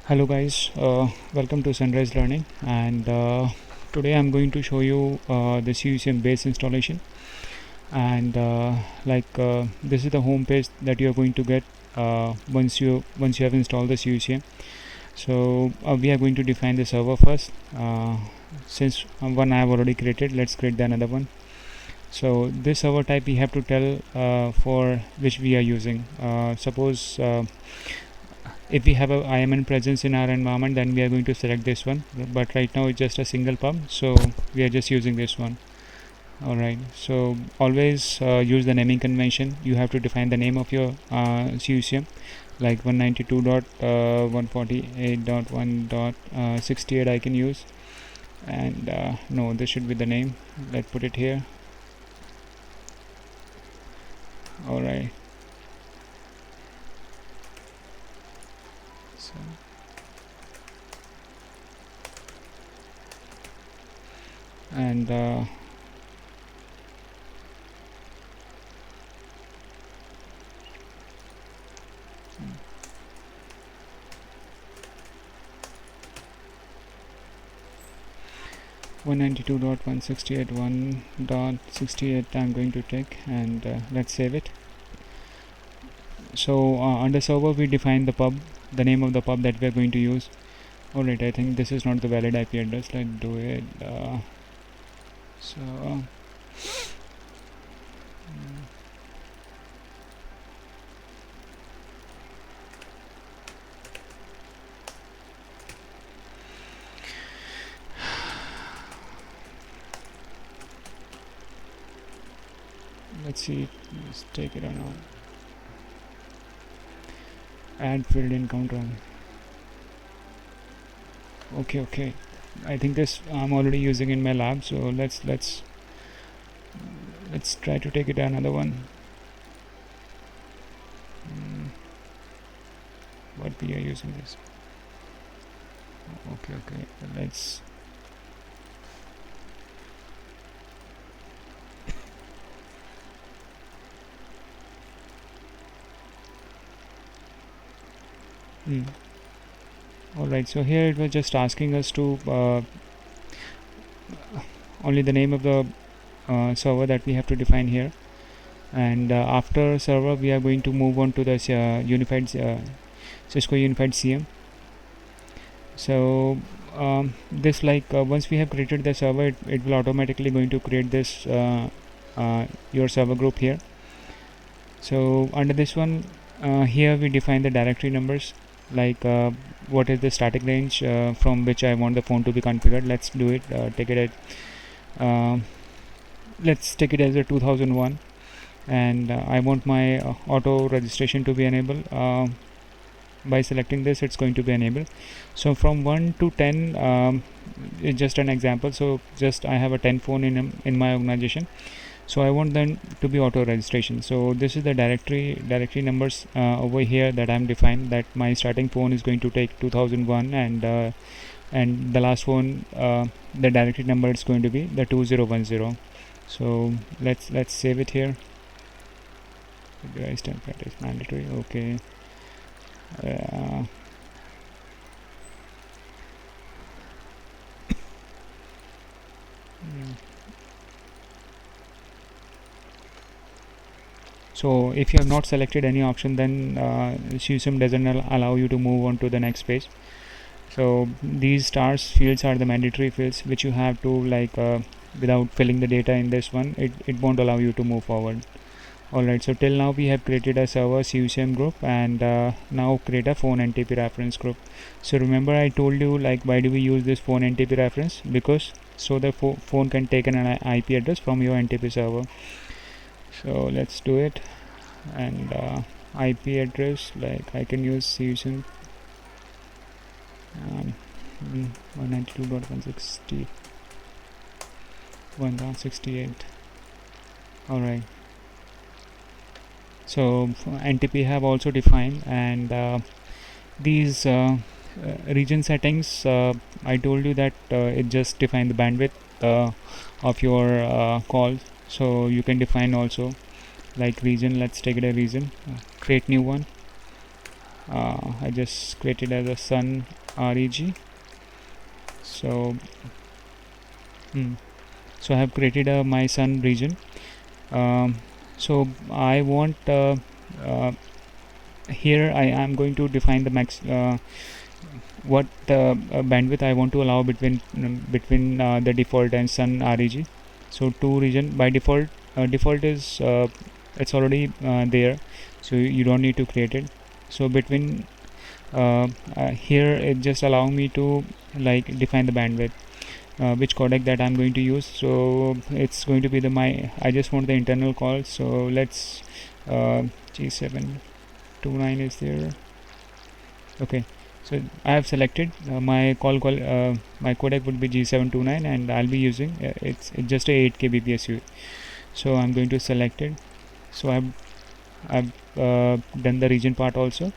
Hello guys, welcome to Sunrise Learning, and today I'm going to show you the CUCM base installation. And this is the home page that you are going to get once you have installed the CUCM. So we are going to define the server first. Since one I have already created, let's create another one. So this server type we have to tell for which we are using. Suppose if we have a IMN presence in our environment, then we are going to select this one, but right now it's just a single pub, so we are just using this one. Alright, so always use the naming convention. You have to define the name of your CUCM, like 192.148.1.68 I can use, and no, this should be the name. Let's put it here. Alright, so and 192.168.1.68 I'm going to take, and let's save it. So under server we define the pub, the name of the pub that we are going to use. Alright, I think this is not the valid IP address. Let's do it. Let's see, let's take it or not. Add field encounter. Okay, I think this I'm already using in my lab, so let's try to take it to another one. What we are using this. Okay, let's Alright, so here it was just asking us to only the name of the server that we have to define here, and after server we are going to move on to the unified Cisco unified CM. So this once we have created the server, it will automatically going to create this your server group here. So under this one, here we define the directory numbers, like what is the static range from which I want the phone to be configured. Let's do it. Let's take it as a 2001, and I want my auto registration to be enabled. By selecting this, it's going to be enabled. So from 1 to 10, it's just an example. So just I have a 10 phone in my organization, so I want them to be auto registration. So this is the directory numbers over here that I'm defined, that my starting phone is going to take 2001, and the last phone, the directory number is going to be the 2010. So let's save it here. Device template is mandatory. Okay. So if you have not selected any option, then CUSUM doesn't allow you to move on to the next page. So these stars fields are the mandatory fields which you have to without filling the data in this one, it won't allow you to move forward. Alright, so till now we have created a server CUCM group, and now create a phone NTP reference group. So remember I told you, why do we use this phone NTP reference? Because so the phone can take an IP address from your NTP server. So let's do it, and IP address, I can use CUCM 192.168. Alright, so NTP have also defined, and these region settings, I told you that it just define the bandwidth of your call. So you can define also like region. Let's take it a region, create new one, I just created as a sun reg. So so I have created my sun region. So I want here I am going to define the max what bandwidth I want to allow between the default and sun reg. So two region by default, default is it's already there, so you don't need to create it. So between here it just allow me to like define the bandwidth, which codec that I'm going to use. So it's going to be I just want the internal call. So let's G729 is there. Okay, so I have selected my my codec would be G729, and I'll be using it's just a 8K BPSU. So I'm going to select it. So I've done the region part also.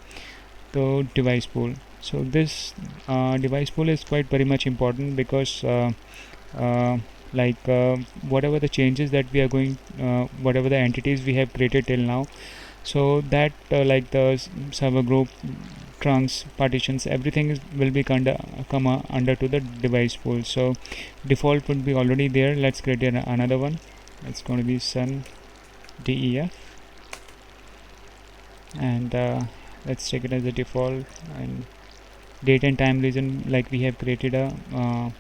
So device pool. So this device pool is quite very much important, because whatever the changes that we are going, whatever the entities we have created till now, so that like the server group, trunks, partitions, everything will be come under to the device pool. So default would be already there. Let's create another one. It's going to be sun def, and let's take it as a default. And date and time region, like we have created a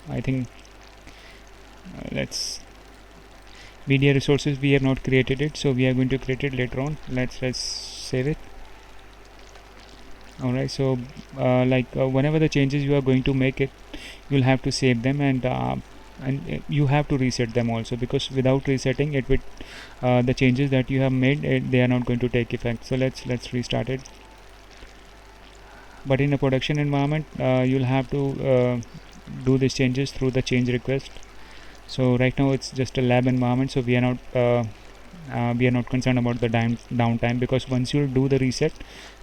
I think let's media resources, we have not created it, so we are going to create it later on. Let's save it. Alright, so whenever the changes you are going to make it, you'll have to save them, and you have to reset them also, because without resetting it with the changes that you have made, they are not going to take effect. So let's restart it. But in a production environment, you'll have to do these changes through the change request. So right now it's just a lab environment, so we are not concerned about the downtime, because once you do the reset,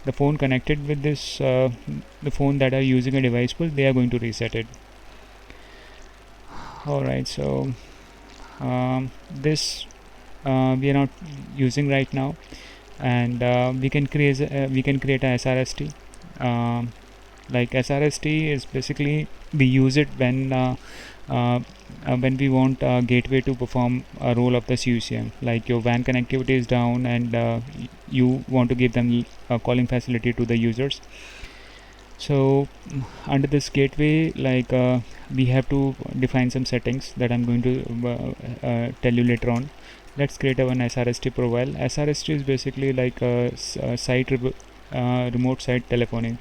the phone connected with this the phone that are using a device pool, they are going to reset it. Alright, so this we are not using right now, and we can create a SRST. Like SRST is basically, we use it when we want a gateway to perform a role of the CUCM, like your WAN connectivity is down, and you want to give them a calling facility to the users. So under this gateway, we have to define some settings that I'm going to tell you later on. Let's create one SRST profile. SRST is basically like a remote site telephony.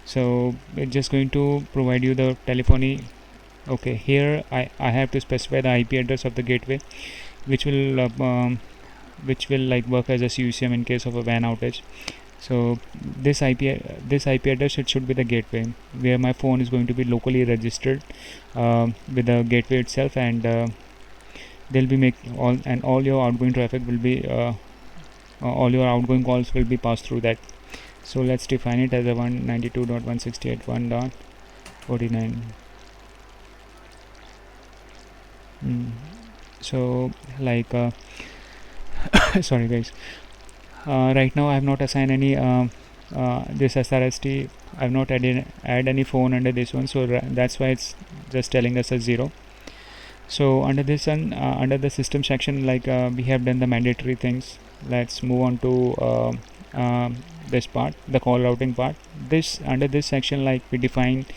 So it's just going to provide you the telephony. Okay, here I have to specify the IP address of the gateway, which will like work as a CUCM in case of a WAN outage. So this IP address, it should be the gateway where my phone is going to be locally registered with the gateway itself, and they'll be all your outgoing traffic will be all your outgoing calls will be passed through that. So let's define it as a 192.168.1.49. So sorry guys, right now I have not assigned any this SRST. I have not add any phone under this one, so that's why it's just telling us a 0. So under this one, under the system section, we have done the mandatory things. Let's move on to this part, the call routing part. Under this section, we define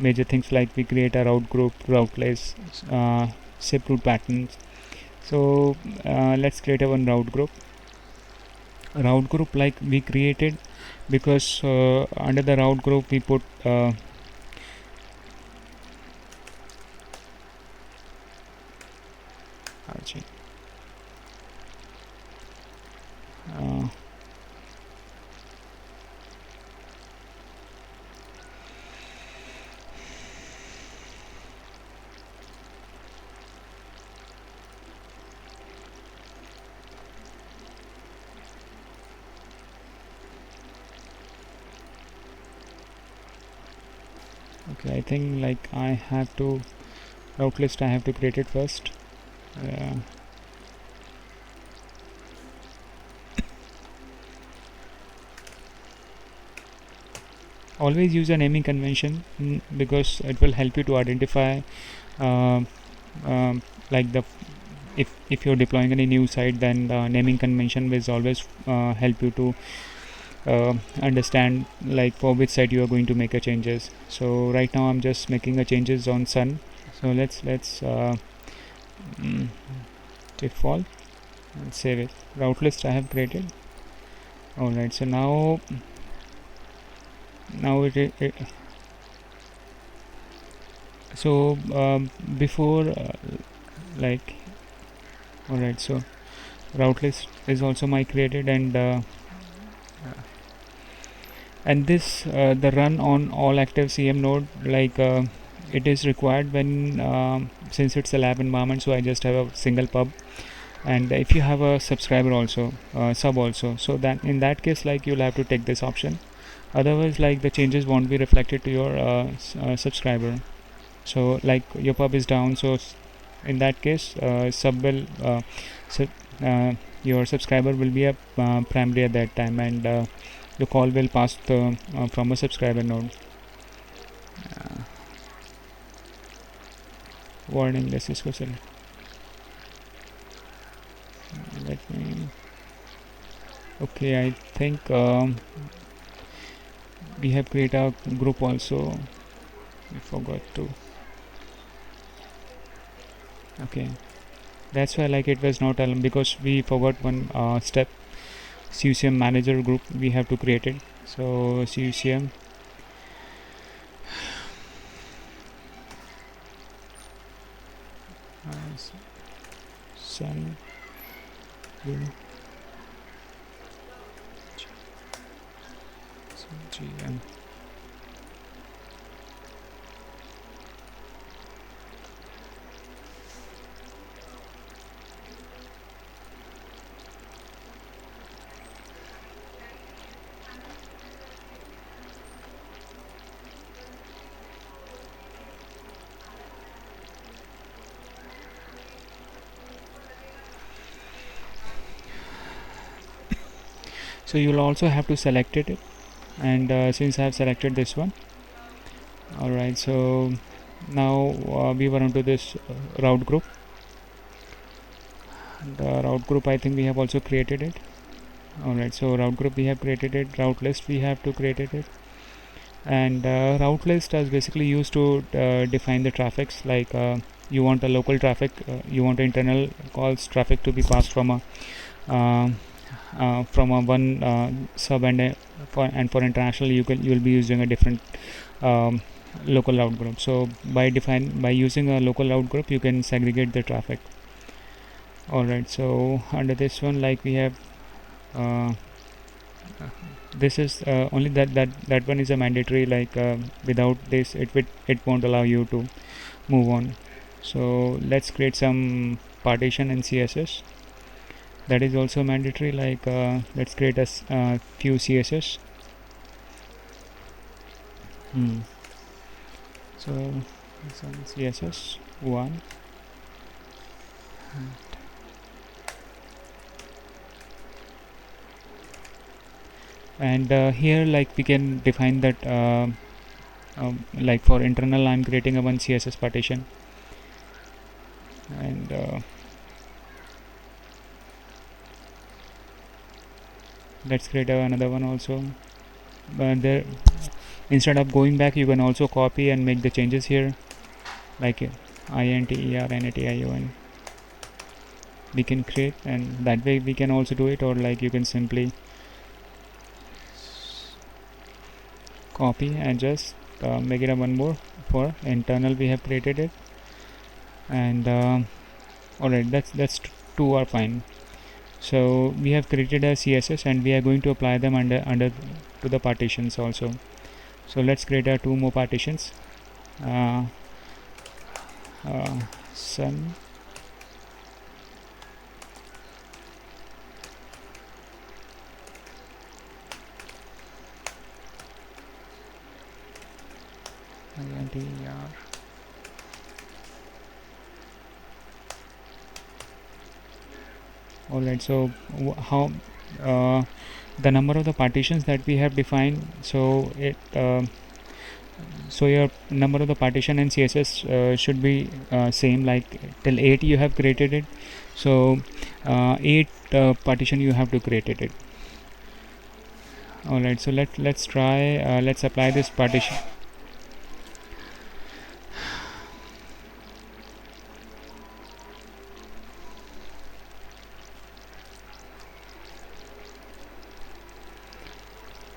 major things, like we create a route group, route list, SIP route patterns. So let's create one route group. We created because under the route group we put okay, I think I have to route list, I have to create it first. always use a naming convention, because it will help you to identify uh, like the if you're deploying any new site, then the naming convention will always help you to understand like for which site you are going to make a changes. So right now I'm just making a changes on sun. So let's default and save it. Route list I have created. Alright, so now it so before like alright, so route list is also my created, and this the run on all active CM node, like it is required when since it's a lab environment, so I just have a single pub. And if you have a subscriber also, sub also, so that in that case like you'll have to take this option, otherwise like the changes won't be reflected to your subscriber. So like your pub is down, so in that case sub will sub, your subscriber will be a primary at that time, and the call will pass from a subscriber node. Warning, the Cisco select. Let me. Okay, I think we have created a group also. We forgot to. Okay, that's why like it was not because we forgot one step. CUCM manager group we have to create it. So CUCM sun GM. So you'll also have to select it, and since I have selected this one, alright, so now we were onto this route group. The route group I think we have also created it. Alright, so route group we have created it, route list we have to created it, and route list is basically used to define the traffics, like you want a local traffic, you want internal calls traffic to be passed from a one sub, and for international you will be using a different local route group. So by using a local route group you can segregate the traffic. Alright, so under this one like we have this is only that one is a mandatory, like without this it won't allow you to move on. So let's create some partition in CSS. That is also mandatory, like let's create a few CSS. So some CSS 1, and here like we can define that like for internal I'm creating a one CSS partition, and let's create another one also. But there, instead of going back, you can also copy and make the changes here, like INTERNATION we can create, and that way we can also do it, or like you can simply copy and just make it a one more for internal we have created it, and alright, that's two are fine. So we have created a CSS and we are going to apply them under to the partitions also. So let's create two more partitions. Sun INTR. Alright, so how the number of the partitions that we have defined. So it so your number of the partition and css should be same, like till 8 you have created it, so 8 partition you have to create it. Alright, so let's try, let's apply this partition.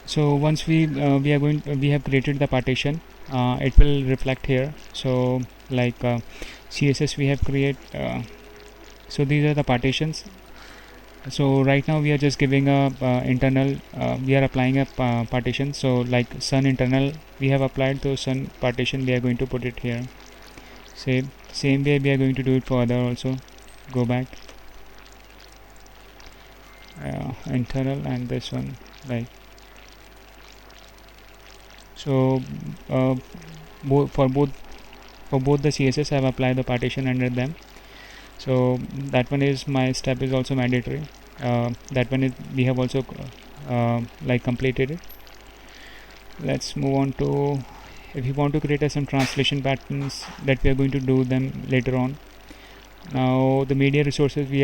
So once we have created the partition, it will reflect here. So like css we have create, so these are the partitions. So right now we are just giving a internal, we are applying a partition. So like sun internal we have applied, those sun partition we are going to put it here. Same way we are going to do it for other also. Go back, internal, and this one, like so. For both the css I have applied the partition under them. So that one is, my step is also mandatory. That one is, we have also like completed it. Let's move on to, if you want to create some translation patterns, that we are going to do them later on. Now the media resources, we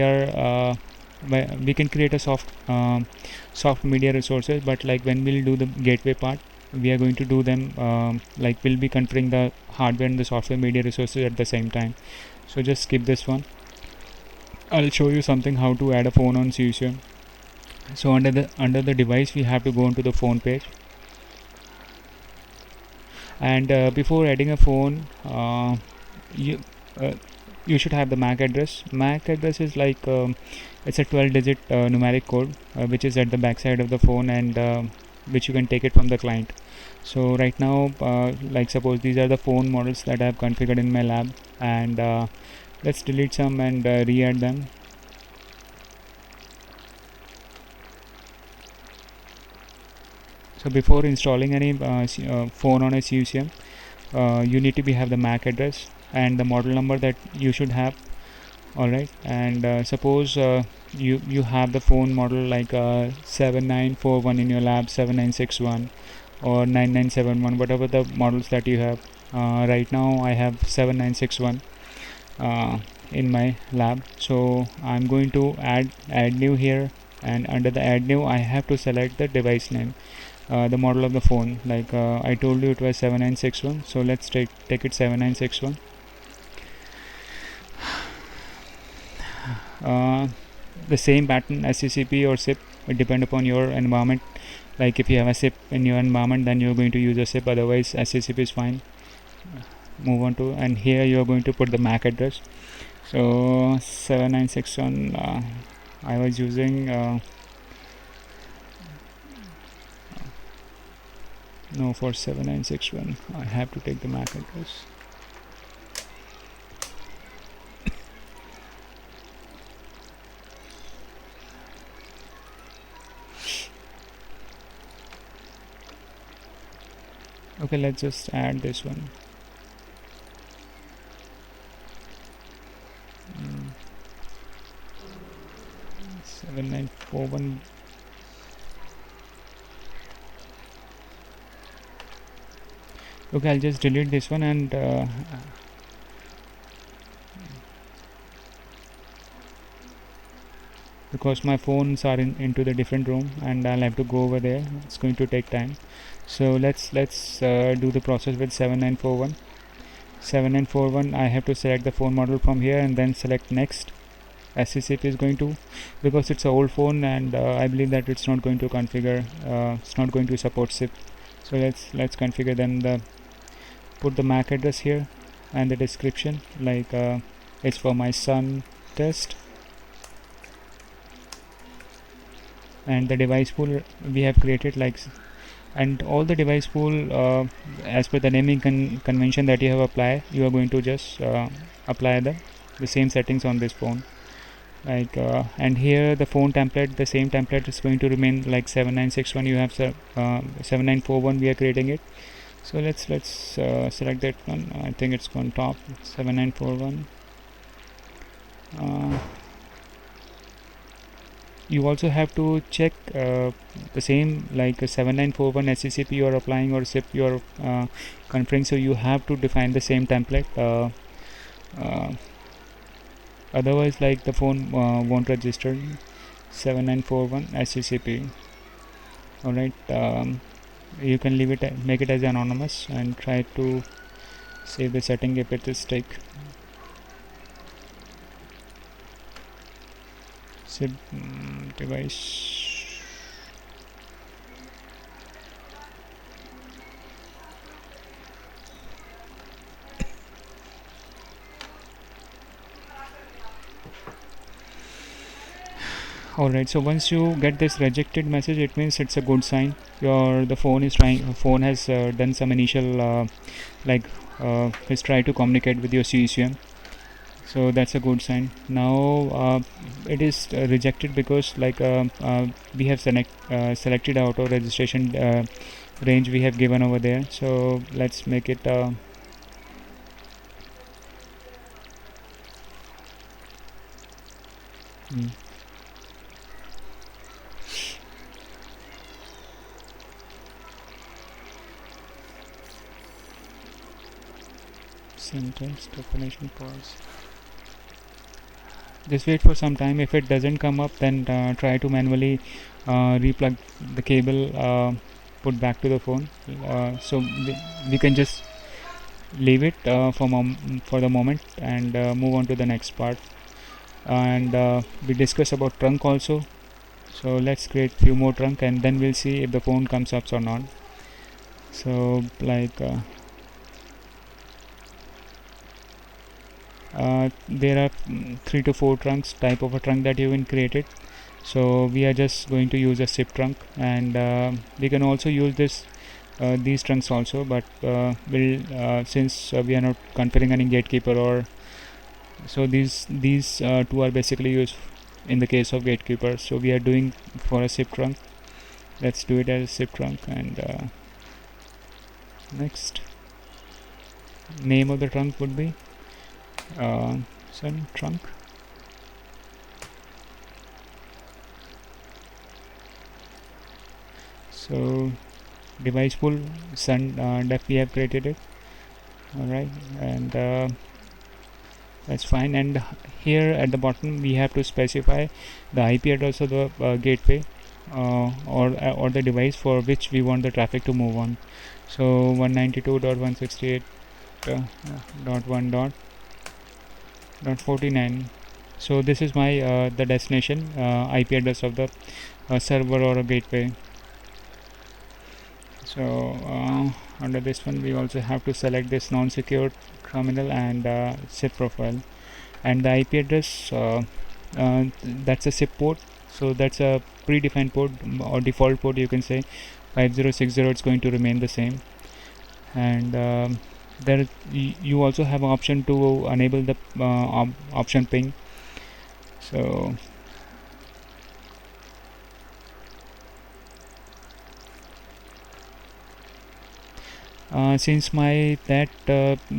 can create a soft media resources, but like when we'll do the gateway part, we are going to do them like we'll be configuring the hardware and the software media resources at the same time. So just skip this one. I'll show you something how to add a phone on Cisco. So under the device we have to go onto the phone page, and before adding a phone, you uh, you should have the MAC address. MAC address is like it's a 12-digit numeric code which is at the back side of the phone, and which you can take it from the client. So right now, like suppose these are the phone models that I have configured in my lab, and let's delete some and re-add them. So before installing any phone on a CUCM, you need to have the MAC address and the model number that you should have. Alright, and suppose you have the phone model like 7941 in your lab, 7961 or 9971, whatever the models that you have. Right now I have 7961 in my lab, so I'm going to add new here, and under the add new I have to select the device name, the model of the phone. Like I told you it was 7961, so let's take it 7961. The same pattern, SCCP or SIP, it depend upon your environment. Like if you have a SIP in your environment, then you're going to use a SIP, otherwise SCCP is fine. Move on to, and here you're going to put the MAC address. So 7961, I was using no, for 7961 I have to take the MAC address. Okay, let's just add this one. 7941. Okay, I'll just delete this one, and because my phones are into the different room and I'll have to go over there, it's going to take time. So let's do the process with 7941. 7941, I have to select the phone model from here and then select next. SCCP is going to, because it's an old phone, and I believe that it's not going to configure, it's not going to support SIP. So let's configure then put the MAC address here and the description, like it's for my son test, and the device pool we have created, like, and all the device pool as per the naming convention that you have applied, you are going to just apply the same settings on this phone, like and here the phone template, the same template is going to remain like 7961. You have 7941 we are creating it. So let's select that one. I think it's on top, 7941. you also have to check the same, like a 7941 SCCP you are applying or SIP you are configuring, so you have to define the same template. Otherwise, like, the phone won't register 7941 SCCP. Alright, you can leave it, make it as anonymous, and try to save the setting if it is take. SIP device. Alright, so once you get this rejected message, it means it's a good sign. The phone has done some initial has tried to communicate with your CECM, so that's a good sign. Now it is rejected because we have selected auto registration range we have given over there. So let's make it sentence definition pause. Just wait for some time. If it doesn't come up, then try to manually replug the cable, put back to the phone. So we can just leave it for the moment and move on to the next part. And we discuss about trunk also. So let's create few more trunk, and then we'll see if the phone comes up or not. So there are 3 to 4 trunks type of a trunk that you can create it. So we are just going to use a SIP trunk, and we can also use these trunks also, but since we are not configuring any gatekeeper, or so these two are basically used in the case of gatekeeper. So we are doing for a SIP trunk. Let's do it as a SIP trunk. And next, name of the trunk would be sun trunk. So device pool sun def we have created it. Alright, and that's fine. And here at the bottom we have to specify the IP address of the gateway or the device for which we want the traffic to move on. So 192.168.1.49. So this is my the destination IP address of the server or a gateway. So under this one we also have to select this non-secure terminal and SIP profile, and the IP address that's a SIP port, so that's a predefined port or default port, you can say 5060. It's going to remain the same. And there you also have an option to enable the option ping. So since the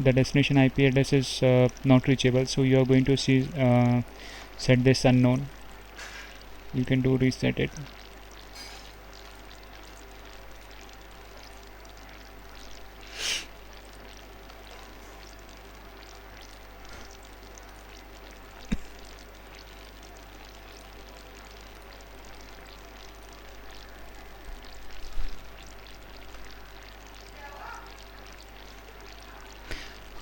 destination IP address is not reachable, so you are going to set this unknown. You can do reset it.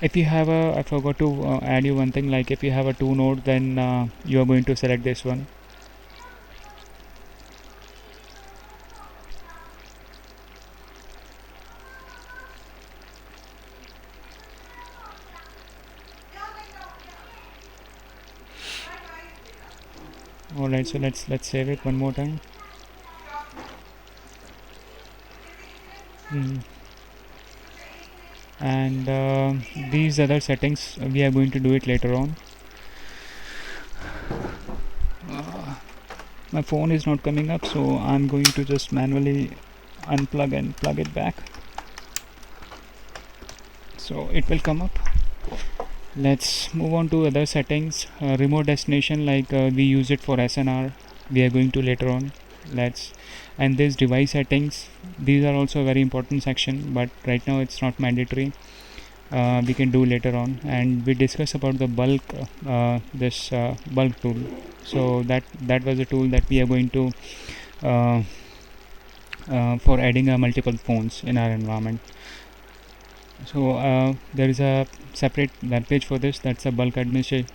If you have I forgot to add you one thing, like if you have a 2 node, then you are going to select this one. Alright, so let's save it one more time. And these other settings we are going to do it later on. My phone is not coming up, so I'm going to just manually unplug and plug it back, so it will come up. Let's move on to other settings. Remote destination, we use it for SNR. we are going to later on. And this device settings, these are also a very important section, but right now it's not mandatory. We can do later on. And we discuss about the bulk, this bulk tool. So that was a tool that we are going to for adding multiple phones in our environment. So there is a separate web page for this, that's a bulk administration.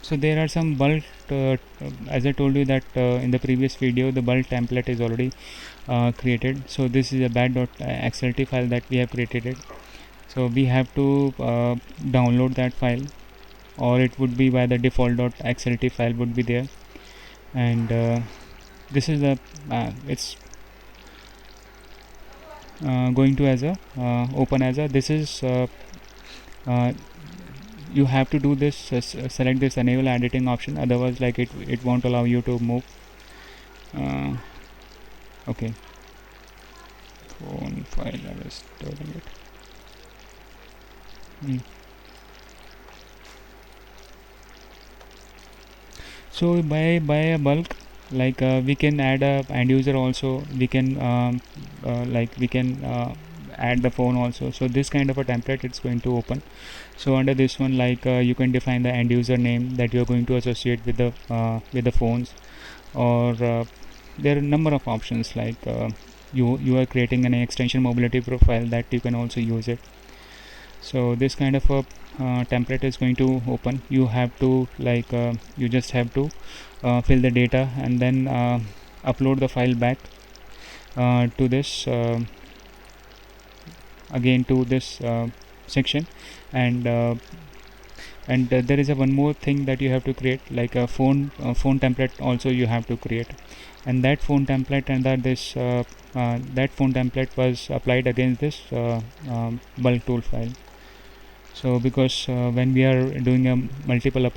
So there are some bulk, as I told you that in the previous video, the bulk template is already created. So this is a bad.xlt file that we have created it. So we have to download that file, or it would be by the default.xlt file would be there. And this is the it's going to as a open as a, this is you have to do this, select this enable editing option, otherwise like it won't allow you to move. Okay, phone file, I was storing it. So by a bulk, like we can add a end user also, we can add the phone also. So this kind of a template it's going to open. So under this one, like you can define the end user name that you're going to associate with the phones, or there are a number of options, like you are creating an extension mobility profile that you can also use it. So this kind of a template is going to open. You have to you just have to fill the data and then upload the file back to this again to this section. And there is a one more thing that you have to create, like a phone template also you have to create. And that phone template and that phone template was applied against this bulk tool file. So because when we are doing a multiple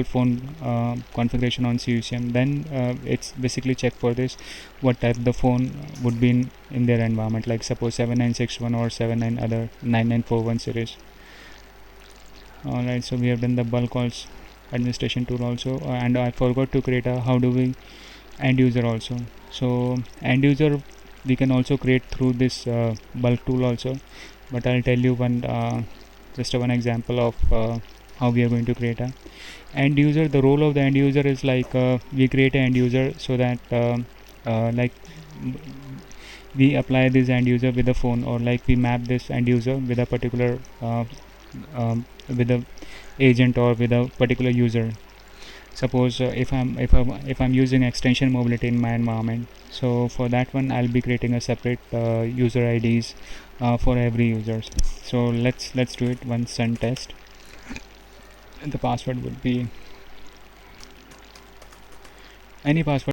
phone configuration on CUCM, then it's basically check for this what type the phone would be in their environment, like suppose 7961 or 9941 series. Alright, so we have done the bulk calls administration tool also, and I forgot to create a how do we end user also. So end user we can also create through this bulk tool also, but I'll tell you just one example of how we are going to create a end user. The role of the end user is like we create an end user so that like we apply this end user with a phone, or like we map this end user with a particular with a agent or with a particular user. Suppose if I'm using extension mobility in my environment, so for that one I'll be creating a separate user IDs for every user. So let's do it. One send test, and the password would be any password